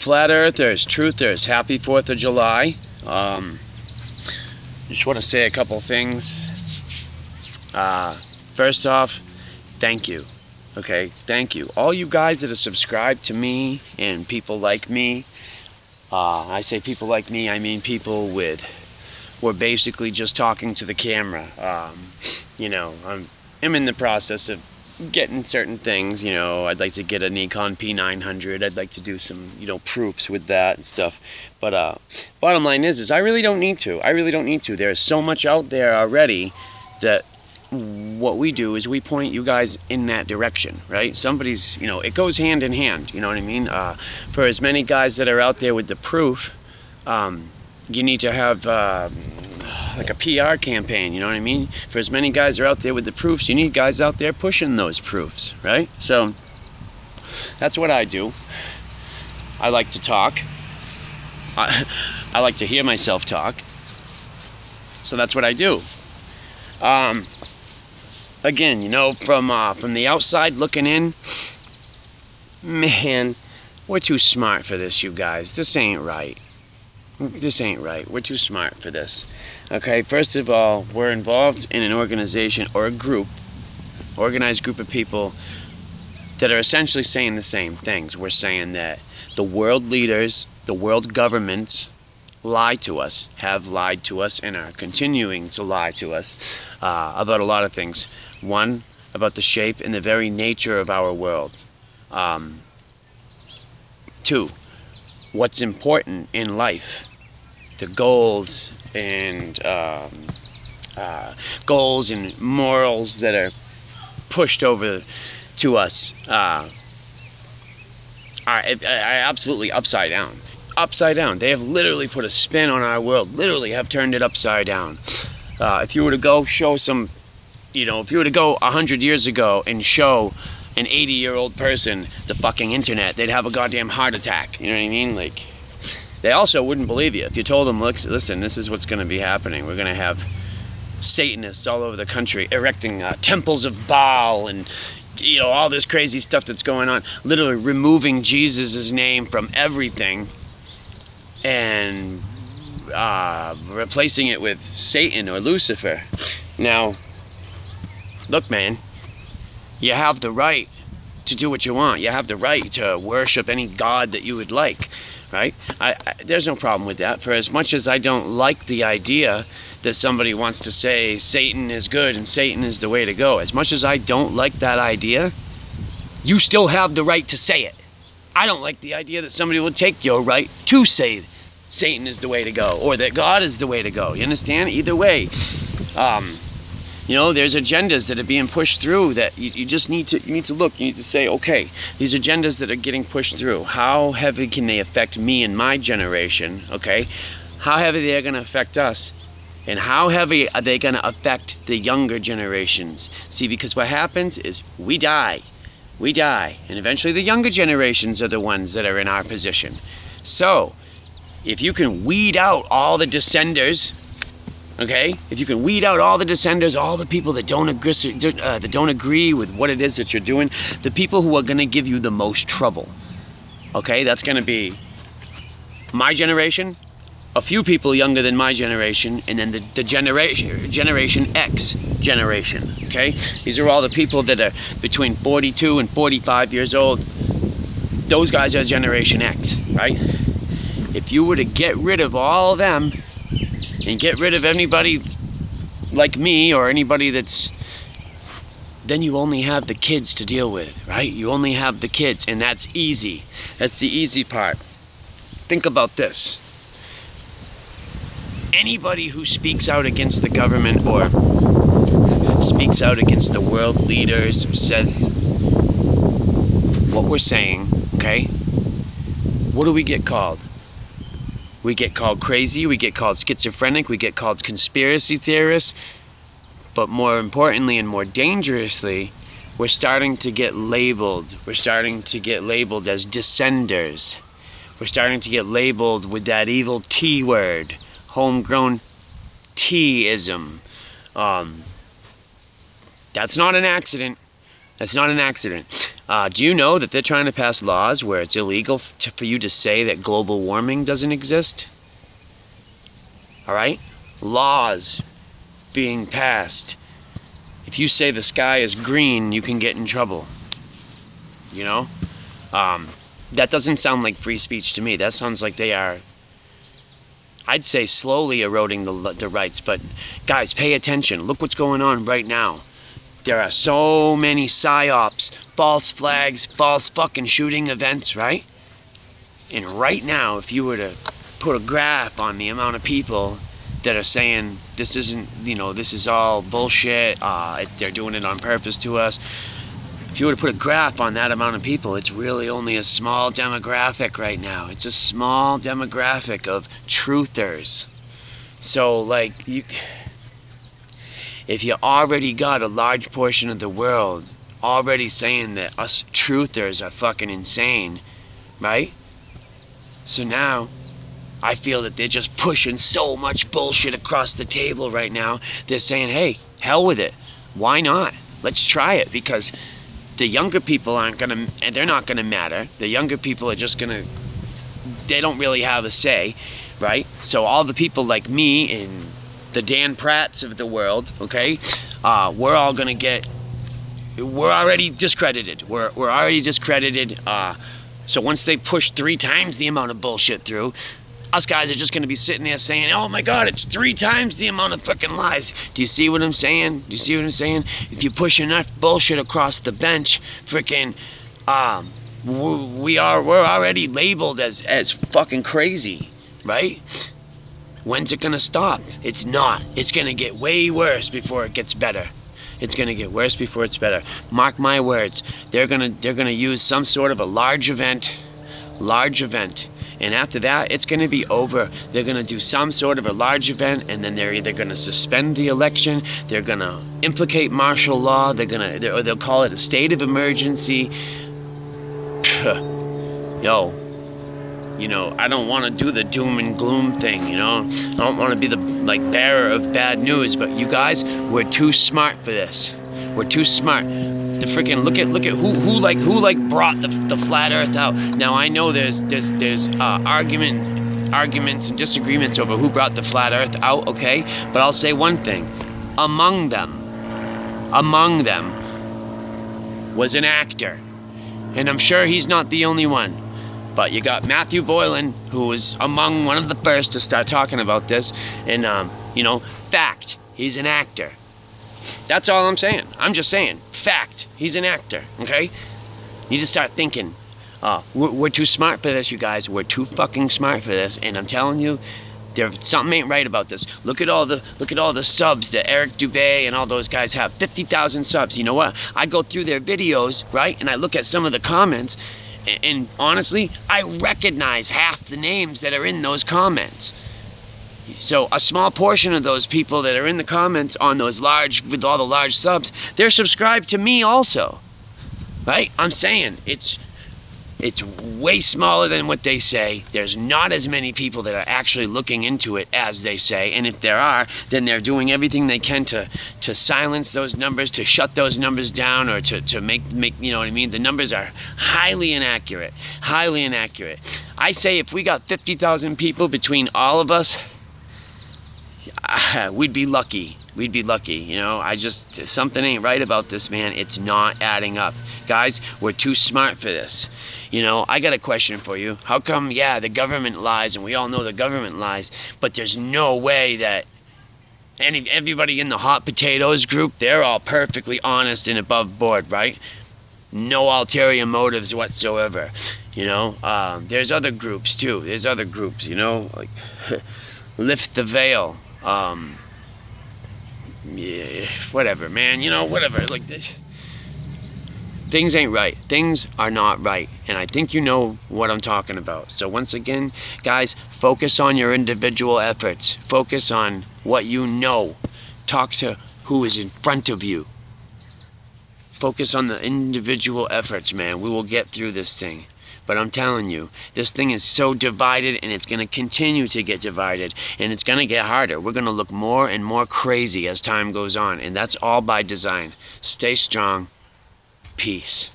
flat earthers, truthers, happy 4th of July. Just want to say a couple things. First off, thank you. Okay, thank you. All you guys that are subscribed to me and people like me. I say people like me, I mean people we're basically just talking to the camera. You know, I'm in the process of getting certain things. You know, I'd like to get a Nikon P900. I'd like to do some, you know, proofs with that and stuff. But bottom line is I really don't need to. I really don't need to. There's so much out there already that what we do is we point you guys in that direction, right? Somebody's, you know, it goes hand in hand, you know what I mean? For as many guys that are out there with the proof, you need to have like a PR campaign, you know what I mean? For as many guys are out there with the proofs, you need guys out there pushing those proofs, right? So that's what I do. I like to talk. I like to hear myself talk. So that's what I do. Again, you know, from the outside looking in, man, we're too smart for this, you guys. This ain't right. This ain't right. We're too smart for this. Okay, first of all, we're involved in an organization or a group, organized group of people that are essentially saying the same things. We're saying that the world leaders, the world governments, lie to us, have lied to us, and are continuing to lie to us about a lot of things. One, about the shape and the very nature of our world. Two, what's important in life. The goals and morals that are pushed over to us are absolutely upside down. Upside down. They have literally put a spin on our world, literally have turned it upside down. If you were to go show some, you know, if you were to go 100 years ago and show an 80-year-old person the fucking internet, they'd have a goddamn heart attack, you know what I mean? Like, they also wouldn't believe you. If you told them, look, listen, this is what's going to be happening. We're going to have Satanists all over the country erecting temples of Baal and, you know, all this crazy stuff that's going on, literally removing Jesus' name from everything and replacing it with Satan or Lucifer. Now, look, man, you have the right to do what you want. You have the right to worship any god that you would like, right? There's no problem with that. For as much as I don't like the idea that somebody wants to say Satan is good and Satan is the way to go, as much as I don't like that idea, you still have the right to say it. I don't like the idea that somebody will take your right to say Satan is the way to go, or that God is the way to go. You understand? Either way, you know, there's agendas that are being pushed through that you just need to look. You need to say, okay, these agendas that are getting pushed through, how heavy can they affect me and my generation? Okay, how heavy they're going to affect us, and how heavy are they going to affect the younger generations? See, because what happens is we die, and eventually the younger generations are the ones that are in our position. So if you can weed out all the descenders, okay? If you can weed out all the descenders, all the people that don't agree with what it is that you're doing, the people who are going to give you the most trouble, okay? That's going to be my generation, a few people younger than my generation, and then the Generation X generation, okay? These are all the people that are between 42 and 45 years old. Those guys are Generation X, right? If you were to get rid of all of them and get rid of anybody like me or anybody that's, then you only have the kids to deal with, right? You only have the kids, and that's easy. That's the easy part. Think about this. Anybody who speaks out against the government or speaks out against the world leaders or says what we're saying, okay? What do we get called? We get called crazy, we get called schizophrenic, we get called conspiracy theorists, but more importantly and more dangerously, we're starting to get labeled. We're starting to get labeled as descenders. We're starting to get labeled with that evil T word, homegrown T-ism. That's not an accident. That's not an accident. Do you know that they're trying to pass laws where it's illegal for you to say that global warming doesn't exist? All right? Laws being passed. If you say the sky is green, you can get in trouble. You know? That doesn't sound like free speech to me. That sounds like they are, I'd say, slowly eroding the rights. But guys, pay attention. Look what's going on right now. There are so many psyops, false flags, false fucking shooting events, right? And right now, if you were to put a graph on the amount of people that are saying this isn't, you know, this is all bullshit, they're doing it on purpose to us. If you were to put a graph on that amount of people, it's really only a small demographic right now. It's a small demographic of truthers. So, like, if you already got a large portion of the world already saying that us truthers are fucking insane, right? So now, I feel that they're just pushing so much bullshit across the table right now. They're saying, hey, hell with it. Why not? Let's try it, because the younger people aren't gonna, and they're not gonna matter. The younger people are just gonna, they don't really have a say, right? So all the people like me and the Dan Pratts of the world, okay, we're all gonna get, we're already discredited. We're already discredited. So once they push 3 times the amount of bullshit through, us guys are just gonna be sitting there saying, oh my God, it's 3 times the amount of fucking lies. Do you see what I'm saying? Do you see what I'm saying? If you push enough bullshit across the bench, freaking, we're already labeled as fucking crazy, right? When's it gonna stop? It's not. It's gonna get way worse before it gets better. It's gonna get worse before it's better. Mark my words. They're gonna use some sort of a large event, and after that, it's gonna be over. They're gonna do some sort of a large event, and then they're either gonna suspend the election, they're gonna implicate martial law, they'll call it a state of emergency. Yo. You know, I don't want to do the doom and gloom thing, you know? I don't want to be the, like, bearer of bad news, but you guys, we're too smart for this. We're too smart to freaking look at who brought the flat earth out. Now, I know there's arguments and disagreements over who brought the flat earth out, okay? But I'll say one thing. Among them was an actor. And I'm sure he's not the only one. But you got Matthew Boylan, who was among one of the first to start talking about this. And, you know, fact, he's an actor. That's all I'm saying. I'm just saying, fact, he's an actor, okay? You need to start thinking. We're too smart for this, you guys. We're too fucking smart for this. And I'm telling you, something ain't right about this. Look at all the subs that Eric Dubé and all those guys have. 50,000 subs. You know what? I go through their videos, right? And I look at some of the comments. And honestly, I recognize half the names that are in those comments. So a small portion of those people that are in the comments on those with all the large subs, they're subscribed to me also. Right? I'm saying it's way smaller than what they say. There's not as many people that are actually looking into it as they say. And if there are, then they're doing everything they can to silence those numbers, to shut those numbers down, or to make, you know what I mean? The numbers are highly inaccurate. Highly inaccurate. I say if we got 50,000 people between all of us, we'd be lucky. We'd be lucky, you know? Something ain't right about this, man. It's not adding up. Guys, we're too smart for this. You know, I got a question for you. How come, yeah, the government lies, and we all know the government lies, but there's no way that everybody in the hot potatoes group, they're all perfectly honest and above board, right? No ulterior motives whatsoever, you know? There's other groups, too. There's other groups, you know? Like, Lift the Veil. Yeah, whatever, man. You know, whatever. Like this. Things ain't right. Things are not right. And I think you know what I'm talking about. So once again, guys, focus on your individual efforts. Focus on what you know. Talk to who is in front of you. Focus on the individual efforts, man. We will get through this thing. But I'm telling you, this thing is so divided, and it's going to continue to get divided, and it's going to get harder. We're going to look more and more crazy as time goes on, and that's all by design. Stay strong. Peace.